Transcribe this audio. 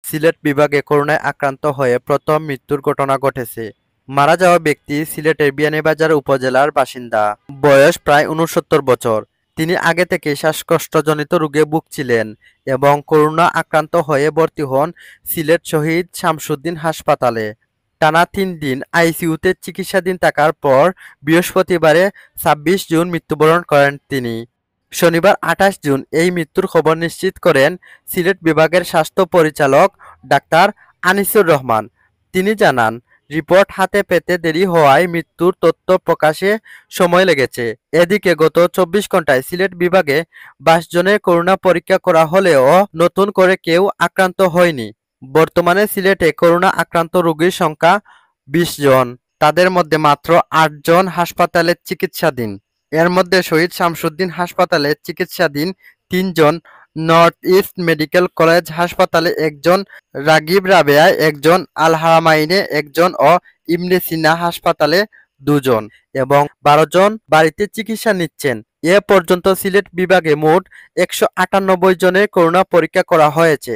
সিলেট বিভাগে করোনায় আক্রান্ত হয়ে প্রথম মৃত্যুর ঘটনা ঘটেছে। মারা যাওয়া ব্যক্তি সিলেটের বিয়ানীবাজার উপজেলার বাসিন্দা। বয়স প্রায় ৬৯ বছর। তিনি আগে থেকে শ্বাসকষ্টজনিত রোগে ভুগছিলেন এবং করোনা আক্রান্ত হয়ে ভর্তি হন সিলেট শহীদ শামসুদ্দিন হাসপাতালে। টানা ৩ দিন আইসিইউতে চিকিৎসাধীন থাকার পর বৃহস্পতিবারে ২৬ জুন মৃত্যুবরণ করেন তিনি। শনিবার ২৮ জুন এই মৃত্যুর খবর নিশ্চিত করেন সিলেট বিভাগের স্বাস্থ্য পরিচালক ডাক্তার আনিসুর রহমান। তিনি জানান, রিপোর্ট হাতে পেতে দেরি হওয়ায় মৃত্যুর তথ্য প্রকাশে সময় লেগেছে। এদিকে গত ২৪ ঘণ্টায় সিলেট বিভাগে ২২ জনের করোনা পরীক্ষা করা হলেও নতুন করে কেউ আক্রান্ত হয়নি। বর্তমানে সিলেটে করোনা আক্রান্ত রোগীর সংখ্যা ২০ জন। তাদের মধ্যে মাত্র ৮ জন হাসপাতালে চিকিৎসাধীন। এর মধ্যে শহীদ শামসুদ্দিন হাসপাতালে চিকিৎসাধীন ৩ জন, নর্থ ইস্ট মেডিকেল কলেজ হাসপাতালে ১ জন, রাগিব রাবেয়ায় ১ জন, আল হারামাইনে ১ জন ও ইবনে সিনা হাসপাতালে ২ জন এবং ১২ জন বাড়িতে চিকিৎসা নিচ্ছেন। এ পর্যন্ত সিলেট বিভাগে মোট ১৯৮ জনের করোনা পরীক্ষা করা হয়েছে।